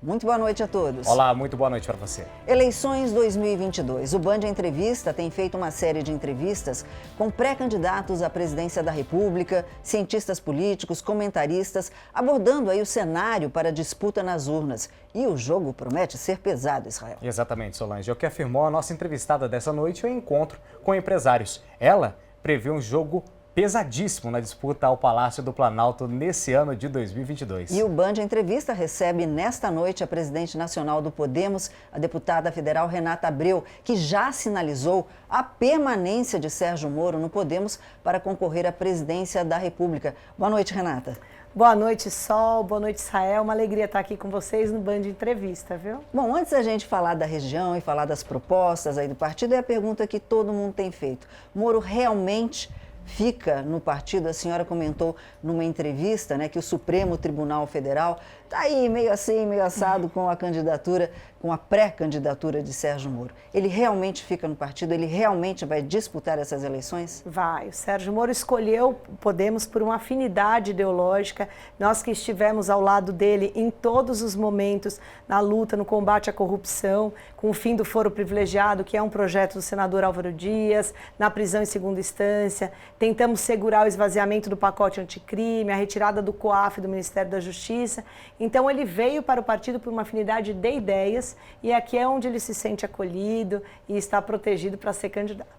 Muito boa noite a todos. Olá, muito boa noite para você. Eleições 2022. O Band Entrevista tem feito uma série de entrevistas com pré-candidatos à presidência da República, cientistas políticos, comentaristas, abordando aí o cenário para a disputa nas urnas. E o jogo promete ser pesado, Israel. Exatamente, Solange. É o que afirmou a nossa entrevistada dessa noite em um encontro com empresários. Ela prevê um jogo pesadíssimo na disputa ao Palácio do Planalto nesse ano de 2022. E o Band Entrevista recebe nesta noite a presidente nacional do Podemos, a deputada federal Renata Abreu, que já sinalizou a permanência de Sérgio Moro no Podemos para concorrer à presidência da República. Boa noite, Renata. Boa noite, Sol. Boa noite, Israel. Uma alegria estar aqui com vocês no Band Entrevista, viu? Bom, antes da gente falar da região e falar das propostas aí do partido, é a pergunta que todo mundo tem feito. Moro realmente fica no partido? A senhora comentou numa entrevista, né, que o Supremo Tribunal Federal está aí meio assim, meio assado com a candidatura, com a pré-candidatura de Sérgio Moro. Ele realmente fica no partido? Ele realmente vai disputar essas eleições? Vai. O Sérgio Moro escolheu o Podemos por uma afinidade ideológica. Nós que estivemos ao lado dele em todos os momentos, na luta, no combate à corrupção, com o fim do foro privilegiado, que é um projeto do senador Álvaro Dias, na prisão em segunda instância. Tentamos segurar o esvaziamento do pacote anticrime, a retirada do COAF do Ministério da Justiça. Então ele veio para o partido por uma afinidade de ideias e aqui é onde ele se sente acolhido e está protegido para ser candidato.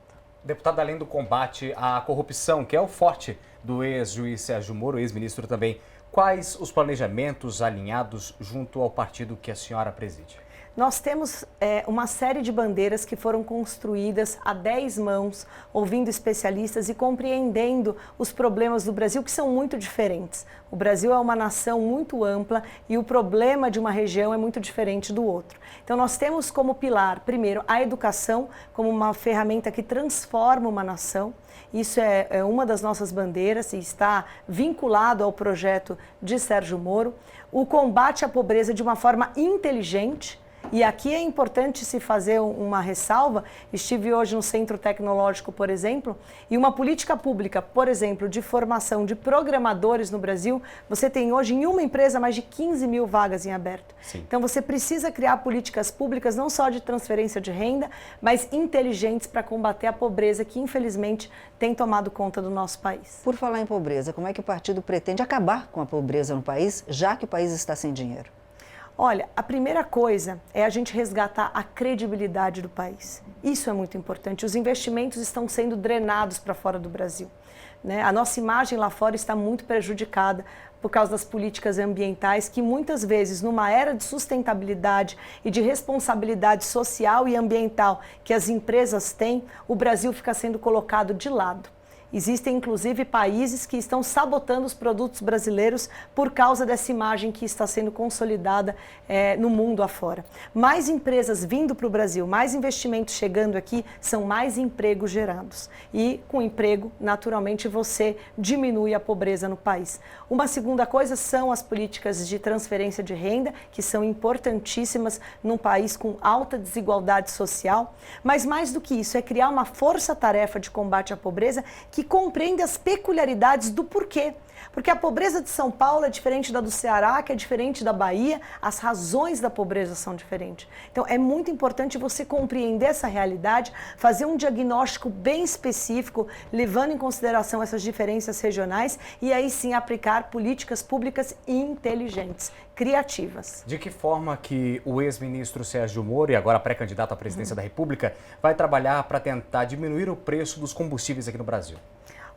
Deputado, além do combate à corrupção, que é o forte do ex-juiz Sérgio Moro, ex-ministro também, quais os planejamentos alinhados junto ao partido que a senhora preside? Nós temos uma série de bandeiras que foram construídas a 10 mãos, ouvindo especialistas e compreendendo os problemas do Brasil, que são muito diferentes. O Brasil é uma nação muito ampla e o problema de uma região é muito diferente do outro. Então nós temos como pilar, primeiro, a educação como uma ferramenta que transforma uma nação. Isso é uma das nossas bandeiras e está vinculado ao projeto de Sérgio Moro. O combate à pobreza de uma forma inteligente. E aqui é importante se fazer uma ressalva. Estive hoje no Centro Tecnológico, por exemplo, e uma política pública, por exemplo, de formação de programadores no Brasil, você tem hoje em uma empresa mais de 15 mil vagas em aberto. Sim. Então você precisa criar políticas públicas não só de transferência de renda, mas inteligentes para combater a pobreza que infelizmente tem tomado conta do nosso país. Por falar em pobreza, como é que o partido pretende acabar com a pobreza no país, já que o país está sem dinheiro? Olha, a primeira coisa é a gente resgatar a credibilidade do país. Isso é muito importante. Os investimentos estão sendo drenados para fora do Brasil, né? A nossa imagem lá fora está muito prejudicada por causa das políticas ambientais que muitas vezes, numa era de sustentabilidade e de responsabilidade social e ambiental que as empresas têm, o Brasil fica sendo colocado de lado. Existem, inclusive, países que estão sabotando os produtos brasileiros por causa dessa imagem que está sendo consolidada no mundo afora. Mais empresas vindo para o Brasil, mais investimentos chegando aqui, são mais empregos gerados. E, com emprego, naturalmente, você diminui a pobreza no país. Uma segunda coisa são as políticas de transferência de renda, que são importantíssimas num país com alta desigualdade social. Mas, mais do que isso, é criar uma força-tarefa de combate à pobreza que compreende as peculiaridades do porquê. Porque a pobreza de São Paulo é diferente da do Ceará, que é diferente da Bahia, as razões da pobreza são diferentes. Então é muito importante você compreender essa realidade, fazer um diagnóstico bem específico, levando em consideração essas diferenças regionais e aí sim aplicar políticas públicas inteligentes, criativas. De que forma que o ex-ministro Sérgio Moro, e agora pré-candidato à presidência da República, vai trabalhar para tentar diminuir o preço dos combustíveis aqui no Brasil?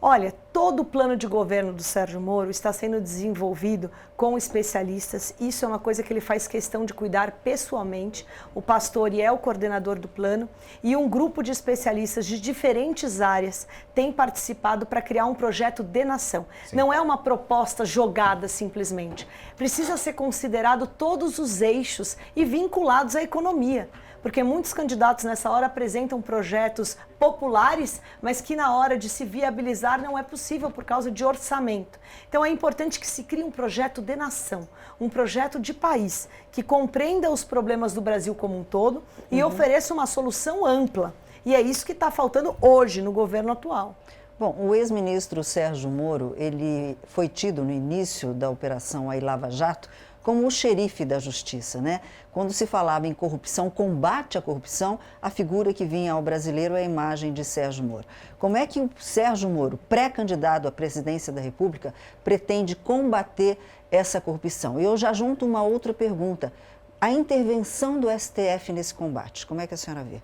Olha, todo o plano de governo do Sérgio Moro está sendo desenvolvido com especialistas. Isso é uma coisa que ele faz questão de cuidar pessoalmente. O Pastore é o coordenador do plano e um grupo de especialistas de diferentes áreas tem participado para criar um projeto de nação. Sim. Não é uma proposta jogada simplesmente. Precisa ser considerado todos os eixos e vinculados à economia. Porque muitos candidatos nessa hora apresentam projetos populares, mas que na hora de se viabilizar não é possível por causa de orçamento. Então é importante que se crie um projeto de nação, um projeto de país, que compreenda os problemas do Brasil como um todo e ofereça uma solução ampla. E é isso que está faltando hoje no governo atual. Bom, o ex-ministro Sérgio Moro, ele foi tido no início da operação aí Lava Jato como o xerife da justiça, né? Quando se falava em corrupção, combate à corrupção, a figura que vinha ao brasileiro é a imagem de Sérgio Moro. Como é que o Sérgio Moro, pré-candidato à presidência da República, pretende combater essa corrupção? E eu já junto uma outra pergunta. A intervenção do STF nesse combate, como é que a senhora vê?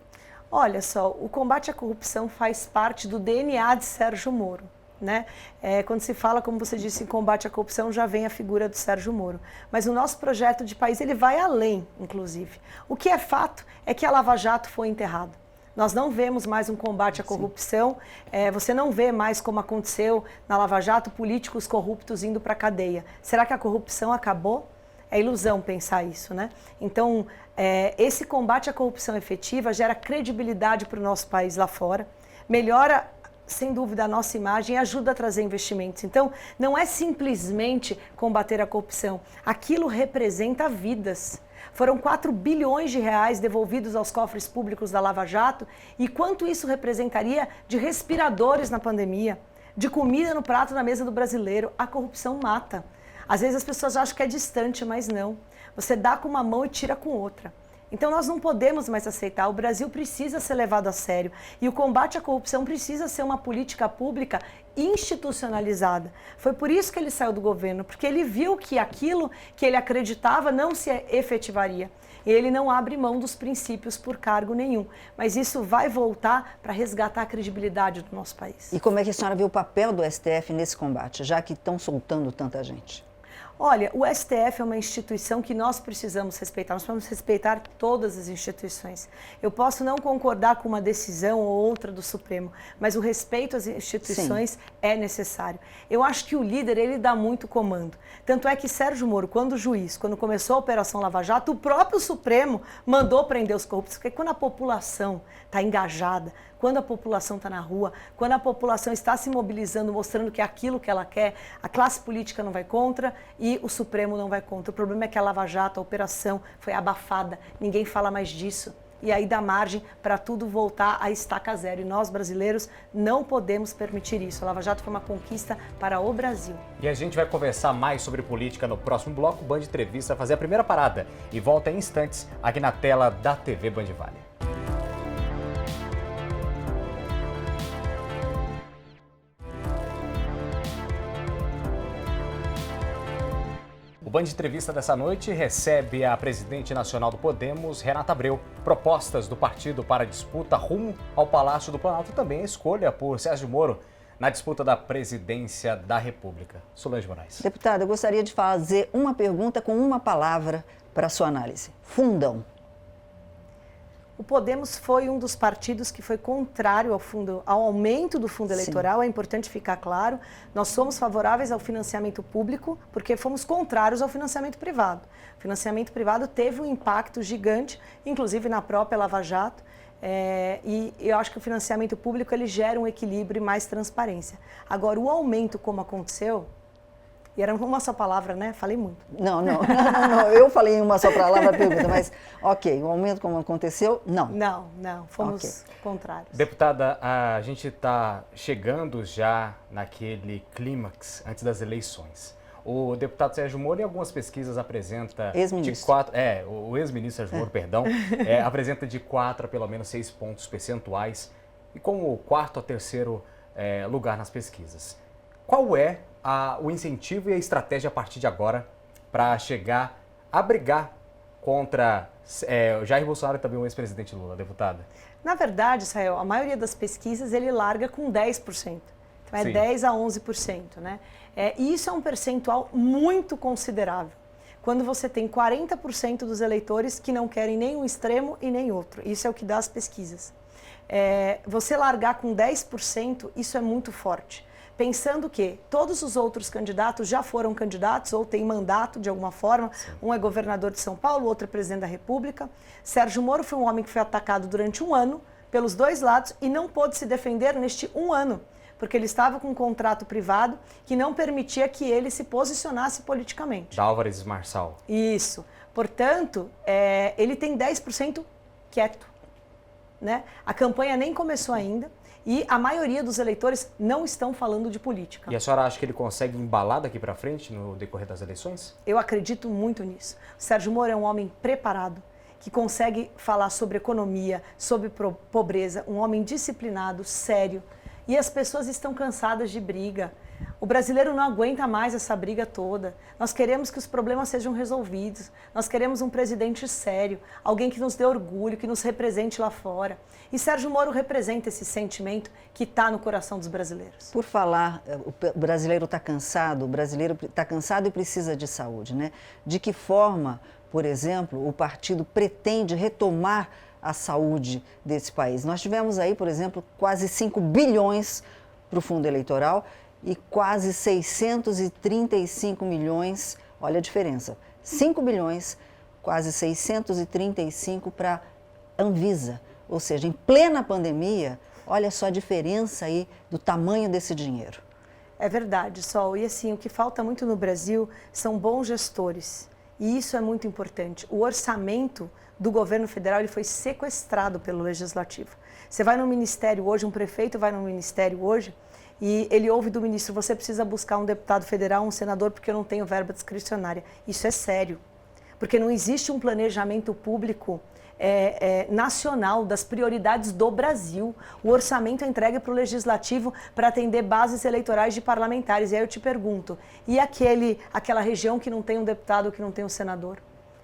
Olha só, o combate à corrupção faz parte do DNA de Sérgio Moro. Né? Quando se fala, como você disse, em combate à corrupção, já vem a figura do Sérgio Moro. Mas o nosso projeto de país, ele vai além, inclusive. O que é fato é que a Lava Jato foi enterrada. Nós não vemos mais um combate à corrupção, você não vê mais como aconteceu na Lava Jato, políticos corruptos indo para a cadeia. Será que a corrupção acabou? É ilusão pensar isso, né? Então, esse combate à corrupção efetiva gera credibilidade para o nosso país lá fora, melhora sem dúvida, a nossa imagem ajuda a trazer investimentos. Então, não é simplesmente combater a corrupção. Aquilo representa vidas. Foram 4 bilhões de reais devolvidos aos cofres públicos da Lava Jato. E quanto isso representaria de respiradores na pandemia, de comida no prato na mesa do brasileiro? A corrupção mata. Às vezes as pessoas acham que é distante, mas não. Você dá com uma mão e tira com outra. Então nós não podemos mais aceitar, o Brasil precisa ser levado a sério e o combate à corrupção precisa ser uma política pública institucionalizada. Foi por isso que ele saiu do governo, porque ele viu que aquilo que ele acreditava não se efetivaria. E ele não abre mão dos princípios por cargo nenhum, mas isso vai voltar para resgatar a credibilidade do nosso país. E como é que a senhora vê o papel do STF nesse combate, já que estão soltando tanta gente? Olha, o STF é uma instituição que nós precisamos respeitar, nós precisamos respeitar todas as instituições. Eu posso não concordar com uma decisão ou outra do Supremo, mas o respeito às instituições é necessário. Eu acho que o líder, ele dá muito comando. Tanto é que Sérgio Moro, quando começou a Operação Lava Jato, o próprio Supremo mandou prender os corruptos, porque quando a população está engajada, quando a população está na rua, quando a população está se mobilizando, mostrando que é aquilo que ela quer, a classe política não vai contra e o Supremo não vai contra. O problema é que a Lava Jato, a operação, foi abafada, ninguém fala mais disso. E aí dá margem para tudo voltar a estaca zero. E nós, brasileiros, não podemos permitir isso. A Lava Jato foi uma conquista para o Brasil. E a gente vai conversar mais sobre política no próximo bloco. O Band Entrevista vai fazer a primeira parada e volta em instantes aqui na tela da TV Band Vale. O Band Entrevista dessa noite recebe a presidente nacional do Podemos, Renata Abreu. Propostas do partido para a disputa rumo ao Palácio do Planalto, também a escolha por Sérgio Moro na disputa da presidência da República. Solange Moraes. Deputada, eu gostaria de fazer uma pergunta com uma palavra para a sua análise. Fundão. O Podemos foi um dos partidos que foi contrário ao aumento do fundo eleitoral, é importante ficar claro. Nós somos favoráveis ao financiamento público porque fomos contrários ao financiamento privado. O financiamento privado teve um impacto gigante, inclusive na própria Lava Jato, e eu acho que o financiamento público ele gera um equilíbrio e mais transparência. Agora, o aumento como aconteceu, e era uma só palavra, né? Falei muito. Não. Eu falei em uma só palavra, pergunta, mas ok, o aumento como aconteceu, não. Não, fomos contrários. Deputada, a gente está chegando já naquele clímax antes das eleições. O deputado Sérgio Moro, em algumas pesquisas, apresenta de 4... o ex-ministro Sérgio Moro, perdão, apresenta de 4 a pelo menos 6 pontos percentuais e como o quarto a terceiro lugar nas pesquisas. Qual é o incentivo e a estratégia a partir de agora para chegar a brigar contra Jair Bolsonaro e também o ex-presidente Lula, deputada? Na verdade, Israel, a maioria das pesquisas ele larga com 10%. Então é 10% a 11%, né? E isso é um percentual muito considerável. Quando você tem 40% dos eleitores que não querem nem um extremo e nem outro. Isso é o que dá as pesquisas. Você largar com 10%, isso é muito forte. Pensando que todos os outros candidatos já foram candidatos ou têm mandato de alguma forma. Sim. Um é governador de São Paulo, o outro é presidente da República. Sérgio Moro foi um homem que foi atacado durante 1 ano pelos dois lados e não pôde se defender neste 1 ano, porque ele estava com um contrato privado que não permitia que ele se posicionasse politicamente. Da Álvares Marçal. Isso. Portanto, ele tem 10% quieto, né? A campanha nem começou ainda. E a maioria dos eleitores não estão falando de política. E a senhora acha que ele consegue embalar daqui para frente no decorrer das eleições? Eu acredito muito nisso. O Sérgio Moro é um homem preparado, que consegue falar sobre economia, sobre pobreza, um homem disciplinado, sério. E as pessoas estão cansadas de briga. O brasileiro não aguenta mais essa briga toda. Nós queremos que os problemas sejam resolvidos. Nós queremos um presidente sério, alguém que nos dê orgulho, que nos represente lá fora. E Sérgio Moro representa esse sentimento que está no coração dos brasileiros. Por falar, o brasileiro está cansado, o brasileiro está cansado e precisa de saúde, né? De que forma, por exemplo, o partido pretende retomar a saúde desse país? Nós tivemos aí, por exemplo, quase 5 bilhões para o fundo eleitoral e quase 635 milhões, olha a diferença, 5 bilhões, quase 635 para Anvisa. Ou seja, em plena pandemia, olha só a diferença aí do tamanho desse dinheiro. É verdade, Sol. E assim, o que falta muito no Brasil são bons gestores. E isso é muito importante. O orçamento do governo federal ele foi sequestrado pelo Legislativo. Você vai no ministério hoje, um prefeito vai no ministério hoje e ele ouve do ministro, você precisa buscar um deputado federal, um senador, porque eu não tenho verba discricionária. Isso é sério, porque não existe um planejamento público nacional das prioridades do Brasil. O orçamento é entregue para o Legislativo para atender bases eleitorais de parlamentares. E aí eu te pergunto, e aquela região que não tem um deputado, que não tem um senador?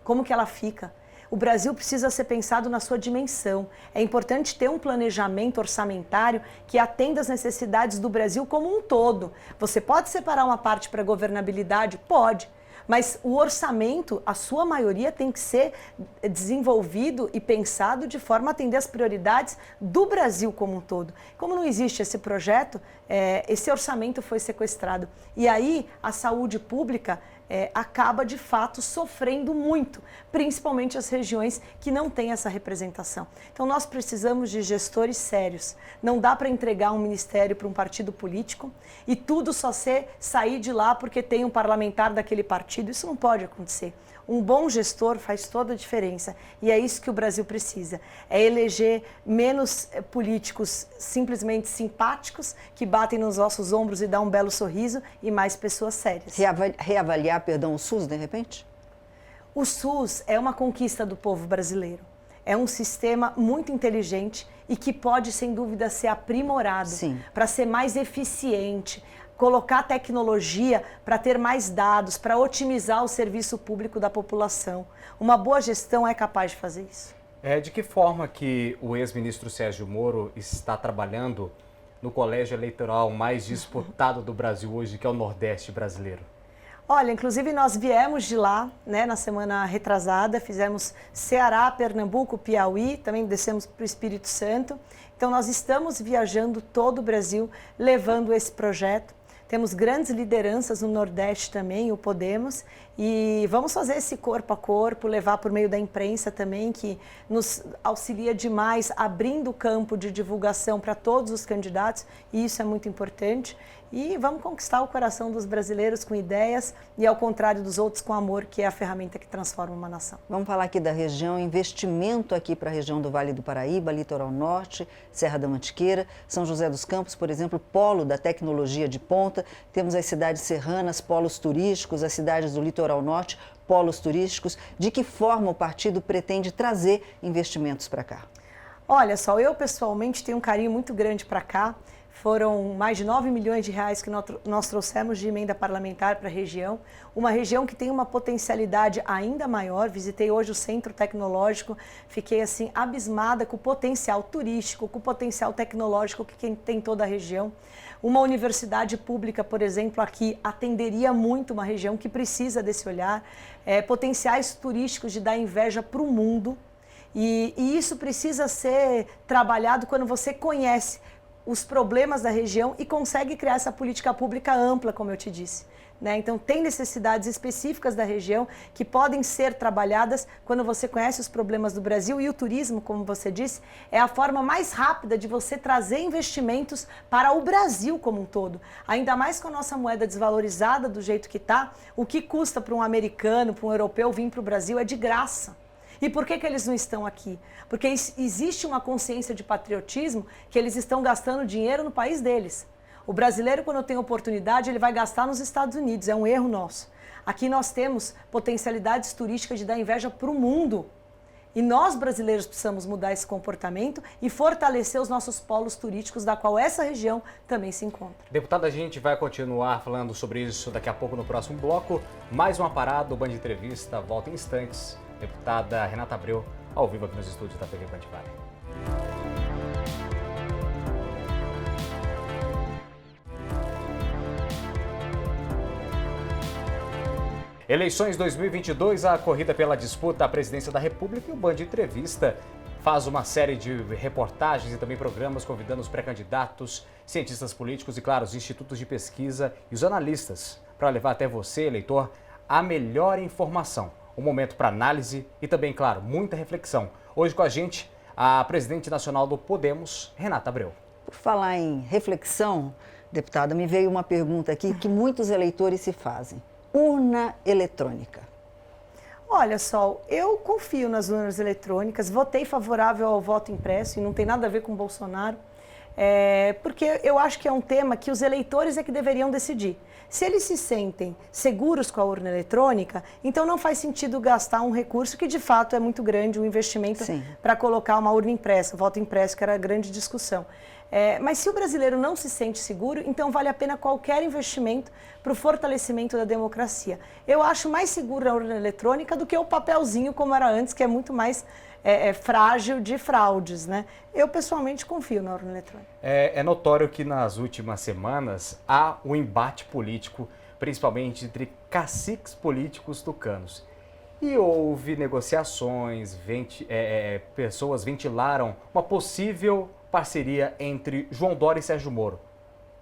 Como que ela fica? O Brasil precisa ser pensado na sua dimensão. É importante ter um planejamento orçamentário que atenda às necessidades do Brasil como um todo. Você pode separar uma parte para governabilidade? Pode. Mas o orçamento, a sua maioria, tem que ser desenvolvido e pensado de forma a atender às prioridades do Brasil como um todo. Como não existe esse projeto, esse orçamento foi sequestrado. E aí a saúde pública acaba, de fato, sofrendo muito, principalmente as regiões que não têm essa representação. Então, nós precisamos de gestores sérios. Não dá para entregar um ministério para um partido político e tudo só sair de lá porque tem um parlamentar daquele partido. Isso não pode acontecer. Um bom gestor faz toda a diferença e é isso que o Brasil precisa. É eleger menos políticos simplesmente simpáticos que batem nos nossos ombros e dão um belo sorriso e mais pessoas sérias. Reavaliar, o SUS, de repente? O SUS é uma conquista do povo brasileiro. É um sistema muito inteligente e que pode, sem dúvida, ser aprimorado para ser mais eficiente, colocar tecnologia para ter mais dados, para otimizar o serviço público da população. Uma boa gestão é capaz de fazer isso. De que forma que o ex-ministro Sérgio Moro está trabalhando no colégio eleitoral mais disputado do Brasil hoje, que é o Nordeste brasileiro? Olha, inclusive nós viemos de lá, né, na semana retrasada, fizemos Ceará, Pernambuco, Piauí, também descemos para o Espírito Santo. Então nós estamos viajando todo o Brasil, levando esse projeto. Temos grandes lideranças no Nordeste também, o Podemos, e vamos fazer esse corpo a corpo, levar por meio da imprensa também, que nos auxilia demais, abrindo o campo de divulgação para todos os candidatos, e isso é muito importante. E vamos conquistar o coração dos brasileiros com ideias e, ao contrário dos outros, com amor, que é a ferramenta que transforma uma nação. Vamos falar aqui da região, investimento aqui para a região do Vale do Paraíba, Litoral Norte, Serra da Mantiqueira, São José dos Campos, por exemplo, polo da tecnologia de ponta. Temos as cidades serranas, polos turísticos, as cidades do Litoral Norte, polos turísticos. De que forma o partido pretende trazer investimentos para cá? Olha só, eu pessoalmente tenho um carinho muito grande para cá. Foram mais de 9 milhões de reais que nós trouxemos de emenda parlamentar para a região. Uma região que tem uma potencialidade ainda maior. Visitei hoje o Centro Tecnológico, fiquei assim abismada com o potencial turístico, com o potencial tecnológico que tem toda a região. Uma universidade pública, por exemplo, aqui atenderia muito uma região que precisa desse olhar. Potenciais turísticos de dar inveja para o mundo. E isso precisa ser trabalhado quando você conhece os problemas da região e consegue criar essa política pública ampla, como eu te disse. Né? Então, tem necessidades específicas da região que podem ser trabalhadas quando você conhece os problemas do Brasil, e o turismo, como você disse, é a forma mais rápida de você trazer investimentos para o Brasil como um todo. Ainda mais com a nossa moeda desvalorizada do jeito que está, o que custa para um americano, para um europeu vir para o Brasil é de graça. E por que eles não estão aqui? Porque existe uma consciência de patriotismo que eles estão gastando dinheiro no país deles. O brasileiro, quando tem oportunidade, ele vai gastar nos Estados Unidos, é um erro nosso. Aqui nós temos potencialidades turísticas de dar inveja para o mundo. E nós, brasileiros, precisamos mudar esse comportamento e fortalecer os nossos polos turísticos, da qual essa região também se encontra. Deputada, a gente vai continuar falando sobre isso daqui a pouco no próximo bloco. Mais uma parada, o Band Entrevista volta em instantes. Deputada Renata Abreu, ao vivo aqui nos estúdios da TV Band Vale. Eleições 2022, a corrida pela disputa à presidência da República, e o Band Entrevista faz uma série de reportagens e também programas convidando os pré-candidatos, cientistas políticos e, claro, os institutos de pesquisa e os analistas para levar até você, eleitor, a melhor informação. Um momento para análise e também, claro, muita reflexão. Hoje com a gente, a presidente nacional do Podemos, Renata Abreu. Por falar em reflexão, deputada, me veio uma pergunta aqui que muitos eleitores se fazem. Urna eletrônica. Olha, Sol, eu confio nas urnas eletrônicas, votei favorável ao voto impresso e não tem nada a ver com o Bolsonaro, porque eu acho que é um tema que os eleitores é que deveriam decidir. Se eles se sentem seguros com a urna eletrônica, então não faz sentido gastar um recurso que de fato é muito grande, um investimento para colocar uma urna impressa, o voto impresso, que era a grande discussão. Mas se o brasileiro não se sente seguro, então vale a pena qualquer investimento para o fortalecimento da democracia. Eu acho mais seguro a urna eletrônica do que o papelzinho como era antes, que é muito mais frágil de fraudes, né? Eu pessoalmente confio na urna eletrônica. É notório que nas últimas semanas há um embate político, principalmente entre caciques políticos tucanos. E houve negociações, pessoas ventilaram uma possível parceria entre João Dória e Sérgio Moro.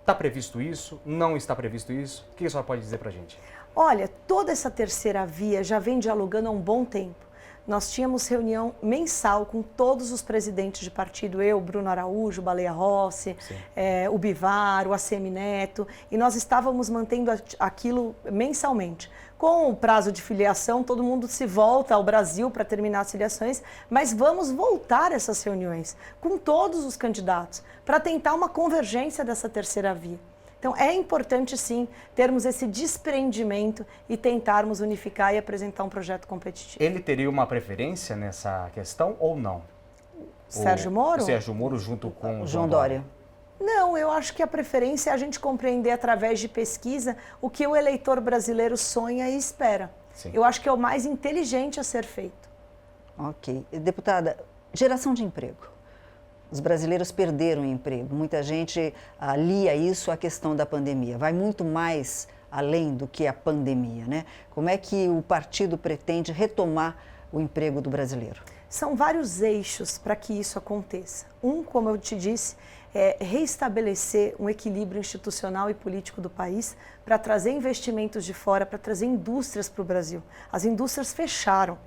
Está previsto isso? Não está previsto isso? O que a senhora pode dizer para a gente? Olha, toda essa terceira via já vem dialogando há um bom tempo. Nós tínhamos reunião mensal com todos os presidentes de partido, eu, Bruno Araújo, Baleia Rossi, o Bivar, o ACM Neto, e nós estávamos mantendo aquilo mensalmente. Com o prazo de filiação, todo mundo se volta ao Brasil para terminar as filiações, mas vamos voltar essas reuniões com todos os candidatos para tentar uma convergência dessa terceira via. Então, é importante, sim, termos esse desprendimento e tentarmos unificar e apresentar um projeto competitivo. Ele teria uma preferência nessa questão ou não? Sérgio Moro? O Sérgio Moro junto com o João Dória. Não, eu acho que a preferência é a gente compreender através de pesquisa o que o eleitor brasileiro sonha e espera. Sim. Eu acho que é o mais inteligente a ser feito. Ok. Deputada, geração de emprego. Os brasileiros perderam o emprego. Muita gente alia isso à questão da pandemia. Vai muito mais além do que a pandemia, né? Como é que o partido pretende retomar o emprego do brasileiro? São vários eixos para que isso aconteça. Um, como eu te disse, é reestabelecer um equilíbrio institucional e político do país para trazer investimentos de fora, para trazer indústrias para o Brasil. As indústrias fecharam.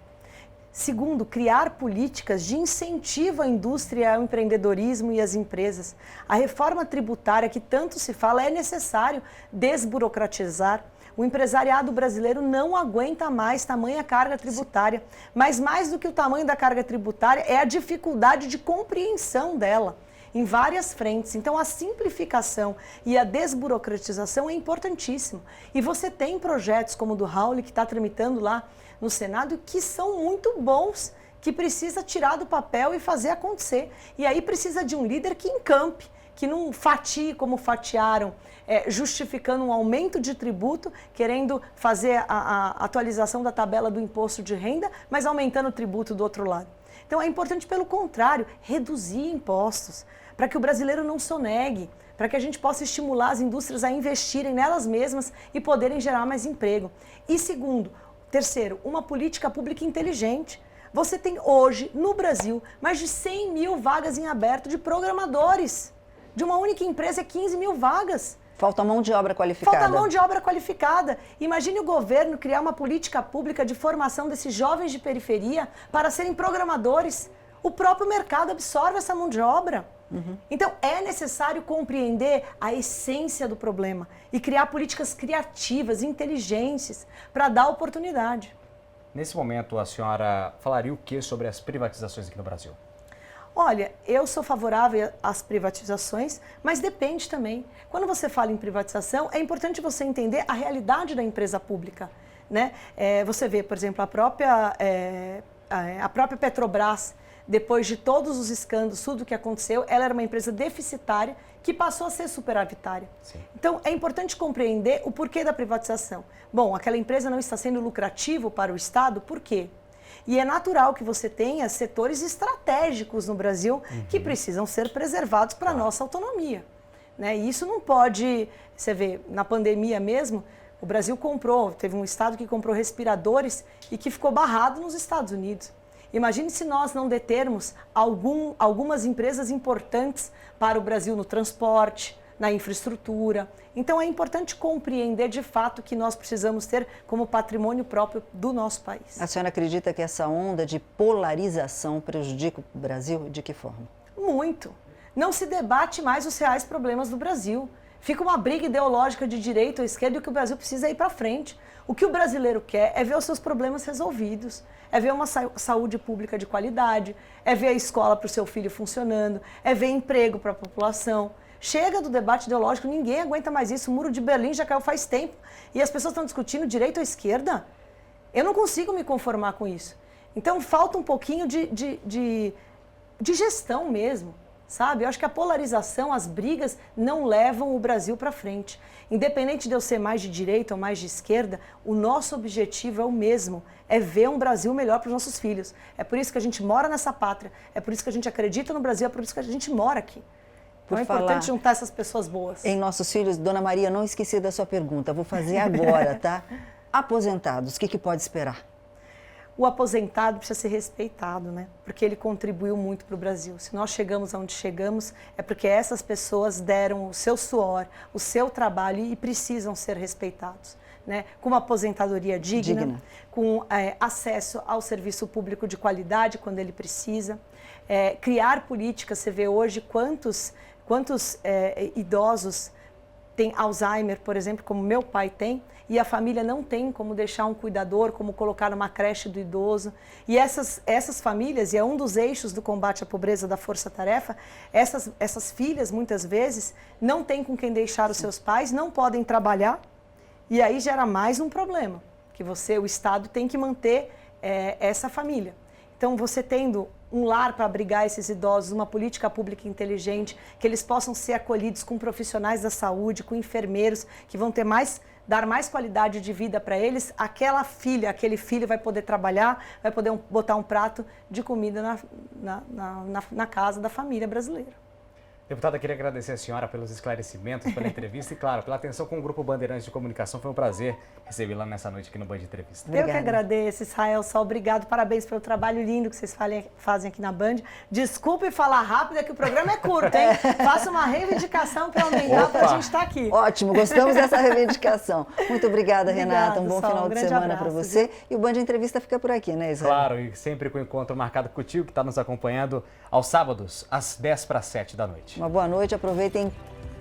Segundo, criar políticas de incentivo à indústria, ao empreendedorismo e às empresas. A reforma tributária que tanto se fala é necessário desburocratizar. O empresariado brasileiro não aguenta mais tamanha carga tributária, mas mais do que o tamanho da carga tributária é a dificuldade de compreensão dela em várias frentes. Então, a simplificação e a desburocratização é importantíssimo. E você tem projetos como o do Raul, que está tramitando lá no Senado, que são muito bons, que precisa tirar do papel e fazer acontecer. E aí precisa de um líder que encampe, que não fatie como fatiaram, justificando um aumento de tributo, querendo fazer a atualização da tabela do imposto de renda, mas aumentando o tributo do outro lado. Então é importante, pelo contrário, reduzir impostos, para que o brasileiro não sonegue, para que a gente possa estimular as indústrias a investirem nelas mesmas e poderem gerar mais emprego. E terceiro, uma política pública inteligente. Você tem hoje, no Brasil, mais de 100 mil vagas em aberto de programadores. De uma única empresa, 15 mil vagas. Falta mão de obra qualificada. Falta mão de obra qualificada. Imagine o governo criar uma política pública de formação desses jovens de periferia para serem programadores. O próprio mercado absorve essa mão de obra. Então, é necessário compreender a essência do problema e criar políticas criativas, inteligentes, para dar oportunidade. Nesse momento, a senhora falaria o que sobre as privatizações aqui no Brasil? Olha, eu sou favorável às privatizações, mas depende também. Quando você fala em privatização, é importante você entender a realidade da empresa pública, né? Você vê, por exemplo, a própria Petrobras, depois de todos os escândalos, tudo o que aconteceu, ela era uma empresa deficitária que passou a ser superavitária. Sim. Então, é importante compreender o porquê da privatização. Bom, aquela empresa não está sendo lucrativo para o Estado, por quê? E é natural que você tenha setores estratégicos no Brasil que precisam ser preservados para a nossa autonomia, né? E isso não pode... Você vê, na pandemia mesmo, o Brasil teve um estado que comprou respiradores e que ficou barrado nos Estados Unidos. Imagine se nós não determos algumas empresas importantes para o Brasil no transporte, na infraestrutura. Então é importante compreender de fato que nós precisamos ter como patrimônio próprio do nosso país. A senhora acredita que essa onda de polarização prejudica o Brasil? De que forma? Muito. Não se debate mais os reais problemas do Brasil. Fica uma briga ideológica de direita ou esquerda e o que o Brasil precisa é ir para frente. O que o brasileiro quer é ver os seus problemas resolvidos, é ver uma saúde pública de qualidade, é ver a escola para o seu filho funcionando, é ver emprego para a população. Chega do debate ideológico, ninguém aguenta mais isso. O Muro de Berlim já caiu faz tempo e as pessoas estão discutindo direita ou esquerda. Eu não consigo me conformar com isso. Então falta um pouquinho de gestão mesmo. Sabe? Eu acho que a polarização, as brigas não levam o Brasil para frente. Independente de eu ser mais de direita ou mais de esquerda, o nosso objetivo é o mesmo, é ver um Brasil melhor para os nossos filhos. É por isso que a gente mora nessa pátria, é por isso que a gente acredita no Brasil, é por isso que a gente mora aqui. Então é importante juntar essas pessoas boas. Em nossos filhos, Dona Maria, não esqueci da sua pergunta, vou fazer agora, tá? Aposentados, o que pode esperar? O aposentado precisa ser respeitado, né? Porque ele contribuiu muito para o Brasil. Se nós chegamos onde chegamos, é porque essas pessoas deram o seu suor, o seu trabalho e precisam ser respeitados, né? Com uma aposentadoria digna. Com acesso ao serviço público de qualidade quando ele precisa. Criar políticas, você vê hoje quantos idosos têm Alzheimer, por exemplo, como meu pai tem, e a família não tem como deixar um cuidador, como colocar numa creche do idoso. E essas famílias, e é um dos eixos do combate à pobreza da Força-Tarefa, essas filhas, muitas vezes, não têm com quem deixar os seus pais, não podem trabalhar, e aí gera mais um problema, que o Estado tem que manter essa família. Então, você tendo um lar para abrigar esses idosos, uma política pública inteligente, que eles possam ser acolhidos com profissionais da saúde, com enfermeiros, que vão dar mais qualidade de vida para eles, aquele filho vai poder trabalhar, vai poder botar um prato de comida na casa da família brasileira. Deputada, queria agradecer a senhora pelos esclarecimentos, pela entrevista e, claro, pela atenção com o Grupo Bandeirantes de Comunicação. Foi um prazer recebê-la nessa noite aqui no Band Entrevista. Obrigada. Eu que agradeço, Israel Sol. Obrigado, parabéns pelo trabalho lindo que vocês fazem aqui na Band. Desculpe falar rápido, é que o programa é curto, hein? Faça uma reivindicação para aumentar, para a gente estar aqui. Ótimo, gostamos dessa reivindicação. Muito obrigada, Renata. Um bom final de semana para você. E o Band Entrevista fica por aqui, né, Israel? Claro, e sempre com o encontro marcado contigo, que está nos acompanhando aos sábados, às 6:50 da noite. Uma boa noite, aproveitem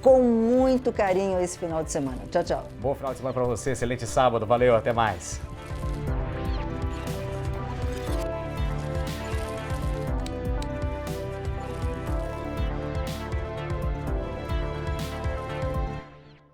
com muito carinho esse final de semana. Tchau, tchau. Bom final de semana para você, excelente sábado, valeu, até mais.